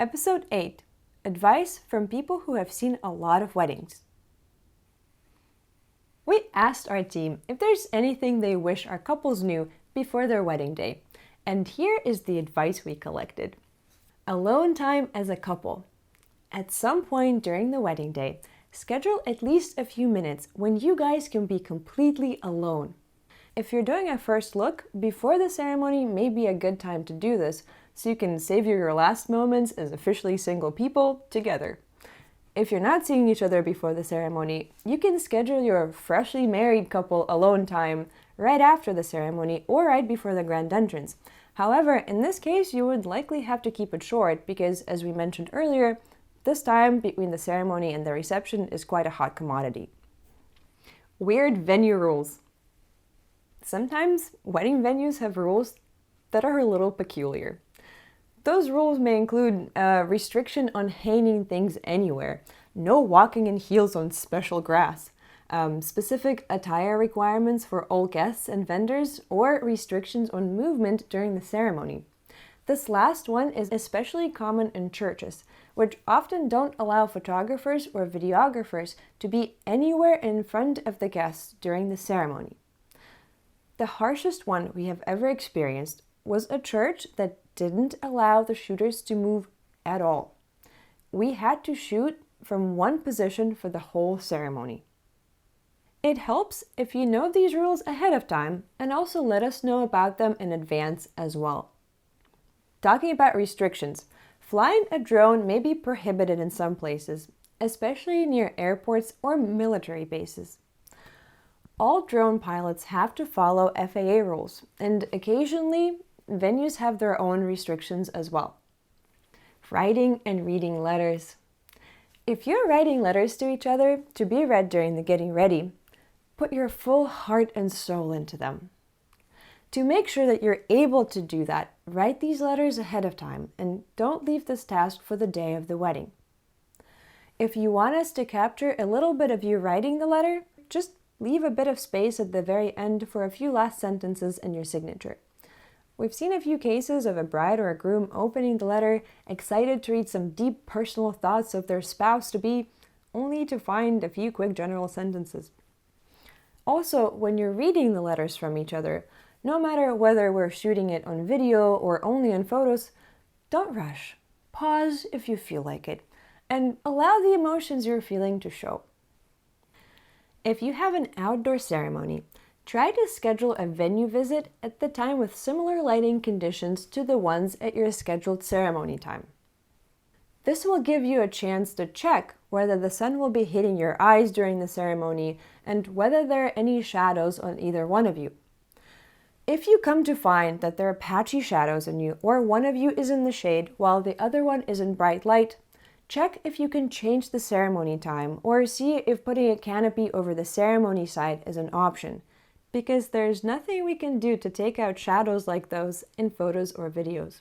Episode 8: Advice from people who have seen a lot of weddings. We asked our team if there's anything they wish our couples knew before their wedding day, and here is the advice we collected. Alone time as a couple. At some point during the wedding day, schedule at least a few minutes when you guys can be completely alone. If you're doing a first look, before the ceremony may be a good time to do this, so you can savor your last moments as officially single people together. If you're not seeing each other before the ceremony, you can schedule your freshly married couple alone time right after the ceremony or right before the grand entrance. However, in this case, you would likely have to keep it short because, as we mentioned earlier, this time between the ceremony and the reception is quite a hot commodity. Weird venue rules. Sometimes wedding venues have rules that are a little peculiar. Those rules may include a restriction on hanging things anywhere, no walking in heels on special grass, specific attire requirements for all guests and vendors, or restrictions on movement during the ceremony. This last one is especially common in churches, which often don't allow photographers or videographers to be anywhere in front of the guests during the ceremony. The harshest one we have ever experienced was a church that didn't allow the shooters to move at all. We had to shoot from one position for the whole ceremony. It helps if you know these rules ahead of time and also let us know about them in advance as well. Talking about restrictions, flying a drone may be prohibited in some places, especially near airports or military bases. All drone pilots have to follow FAA rules, and occasionally venues have their own restrictions as well. Writing and reading letters. If you're writing letters to each other to be read during the getting ready, put your full heart and soul into them. To make sure that you're able to do that, write these letters ahead of time and don't leave this task for the day of the wedding. If you want us to capture a little bit of you writing the letter, just leave a bit of space at the very end for a few last sentences in your signature. We've seen a few cases of a bride or a groom opening the letter, excited to read some deep personal thoughts of their spouse-to-be, only to find a few quick general sentences. Also, when you're reading the letters from each other, no matter whether we're shooting it on video or only on photos, don't rush. Pause if you feel like it, and allow the emotions you're feeling to show. If you have an outdoor ceremony, try to schedule a venue visit at the time with similar lighting conditions to the ones at your scheduled ceremony time. This will give you a chance to check whether the sun will be hitting your eyes during the ceremony and whether there are any shadows on either one of you. If you come to find that there are patchy shadows on you or one of you is in the shade while the other one is in bright light, check if you can change the ceremony time or see if putting a canopy over the ceremony side is an option, because there's nothing we can do to take out shadows like those in photos or videos.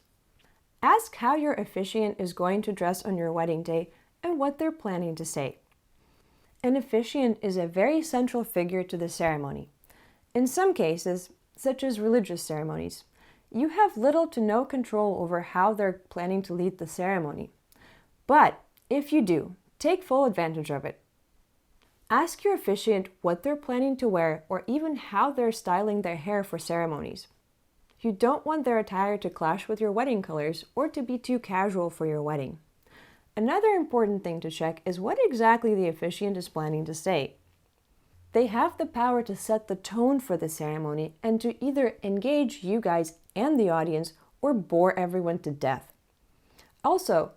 Ask how your officiant is going to dress on your wedding day and what they're planning to say. An officiant is a very central figure to the ceremony. In some cases, such as religious ceremonies, you have little to no control over how they're planning to lead the ceremony. But if you do, take full advantage of it. Ask your officiant what they're planning to wear or even how they're styling their hair for ceremonies. You don't want their attire to clash with your wedding colors or to be too casual for your wedding. Another important thing to check is what exactly the officiant is planning to say. They have the power to set the tone for the ceremony and to either engage you guys and the audience or bore everyone to death. Also,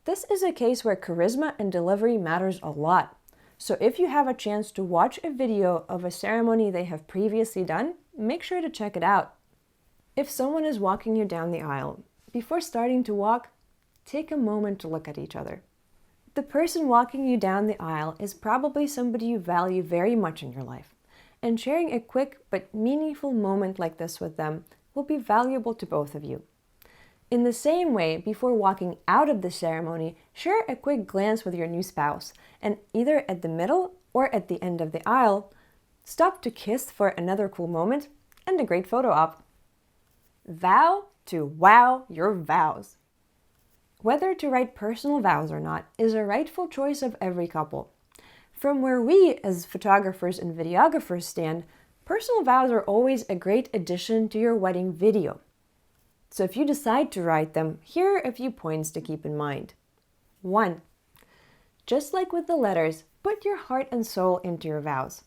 this is a case where charisma and delivery matters a lot. So if you have a chance to watch a video of a ceremony they have previously done, make sure to check it out. If someone is walking you down the aisle, before starting to walk, take a moment to look at each other. The person walking you down the aisle is probably somebody you value very much in your life, and sharing a quick but meaningful moment like this with them will be valuable to both of you. In the same way, before walking out of the ceremony, share a quick glance with your new spouse, and either at the middle or at the end of the aisle, stop to kiss for another cool moment and a great photo op. Vow to wow your vows. Whether to write personal vows or not is a rightful choice of every couple. From where we, as photographers and videographers, stand, personal vows are always a great addition to your wedding video. So if you decide to write them, here are a few points to keep in mind. 1. Just like with the letters, put your heart and soul into your vows.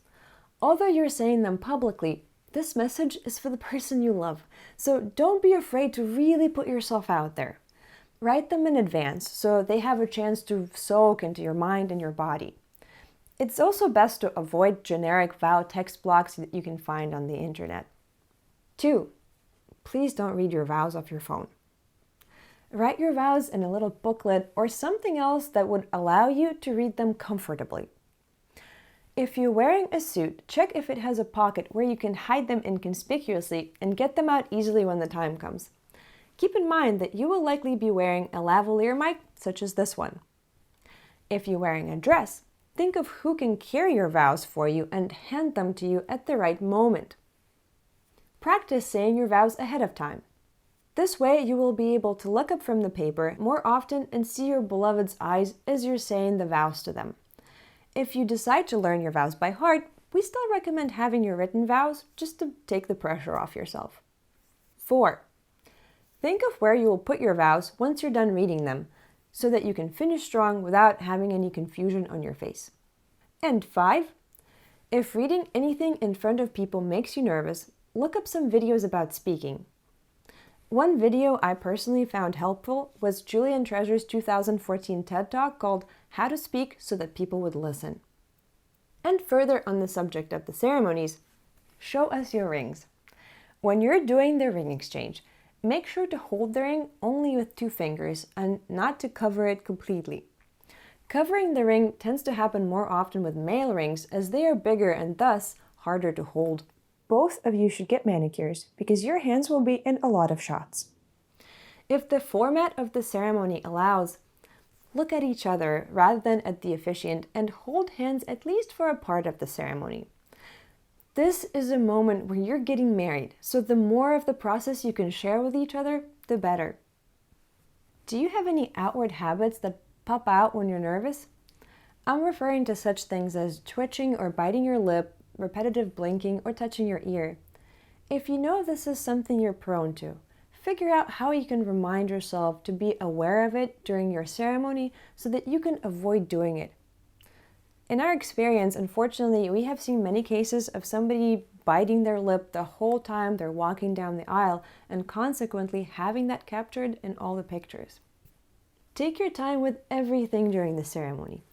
Although you're saying them publicly, this message is for the person you love, so don't be afraid to really put yourself out there. Write them in advance so they have a chance to soak into your mind and your body. It's also best to avoid generic vow text blocks that you can find on the internet. 2. Please don't read your vows off your phone. Write your vows in a little booklet or something else that would allow you to read them comfortably. If you're wearing a suit, check if it has a pocket where you can hide them inconspicuously and get them out easily when the time comes. Keep in mind that you will likely be wearing a lavalier mic, such as this one. If you're wearing a dress, think of who can carry your vows for you and hand them to you at the right moment. Practice saying your vows ahead of time. This way you will be able to look up from the paper more often and see your beloved's eyes as you're saying the vows to them. If you decide to learn your vows by heart, we still recommend having your written vows just to take the pressure off yourself. 4. Think of where you will put your vows once you're done reading them, so that you can finish strong without having any confusion on your face. And 5. If reading anything in front of people makes you nervous, look up some videos about speaking. One video I personally found helpful was Julian Treasure's 2014 TED Talk called How to Speak So That People Would Listen. And further on the subject of the ceremonies, show us your rings. When you're doing the ring exchange, make sure to hold the ring only with 2 fingers and not to cover it completely. Covering the ring tends to happen more often with male rings as they are bigger and thus harder to hold. Both of you should get manicures because your hands will be in a lot of shots. If the format of the ceremony allows, look at each other rather than at the officiant and hold hands at least for a part of the ceremony. This is a moment where you're getting married, so the more of the process you can share with each other, the better. Do you have any outward habits that pop out when you're nervous? I'm referring to such things as twitching or biting your lip, repetitive blinking, or touching your ear. If you know this is something you're prone to, figure out how you can remind yourself to be aware of it during your ceremony so that you can avoid doing it. In our experience, unfortunately, we have seen many cases of somebody biting their lip the whole time they're walking down the aisle and consequently having that captured in all the pictures. Take your time with everything during the ceremony.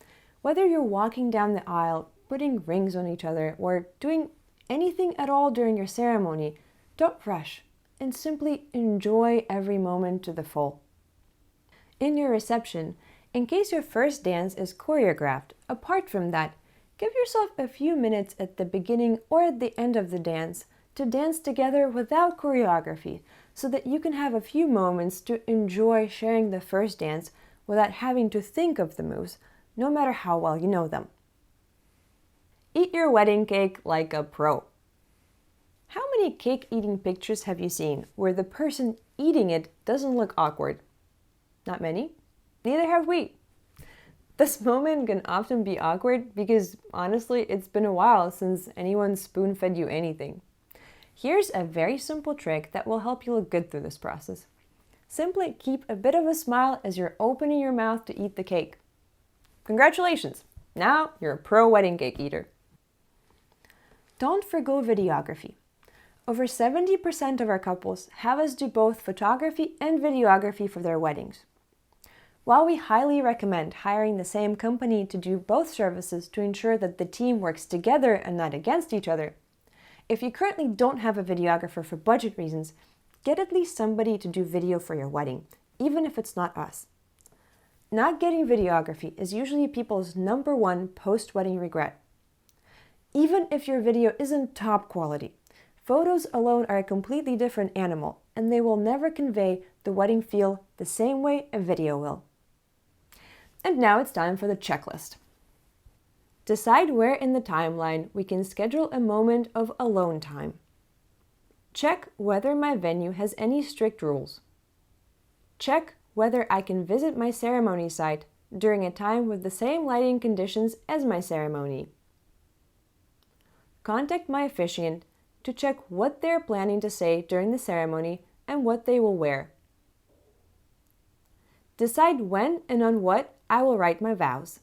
Whether you're walking down the aisle, putting rings on each other, or doing anything at all during your ceremony, don't rush and simply enjoy every moment to the full. In your reception, in case your first dance is choreographed, apart from that, give yourself a few minutes at the beginning or at the end of the dance to dance together without choreography so that you can have a few moments to enjoy sharing the first dance without having to think of the moves, no matter how well you know them. Eat your wedding cake like a pro. How many cake eating pictures have you seen where the person eating it doesn't look awkward? Not many. Neither have we. This moment can often be awkward because honestly, it's been a while since anyone spoon-fed you anything. Here's a very simple trick that will help you look good through this process. Simply keep a bit of a smile as you're opening your mouth to eat the cake. Congratulations! Now you're a pro wedding cake eater. Don't forgo videography. Over 70% of our couples have us do both photography and videography for their weddings. While we highly recommend hiring the same company to do both services to ensure that the team works together and not against each other, if you currently don't have a videographer for budget reasons, get at least somebody to do video for your wedding, even if it's not us. Not getting videography is usually people's #1 post-wedding regret. Even if your video isn't top quality, photos alone are a completely different animal, and they will never convey the wedding feel the same way a video will. And now it's time for the checklist. Decide where in the timeline we can schedule a moment of alone time. Check whether my venue has any strict rules. Check whether I can visit my ceremony site during a time with the same lighting conditions as my ceremony. Contact my officiant to check what they're planning to say during the ceremony and what they will wear. Decide when and on what I will write my vows.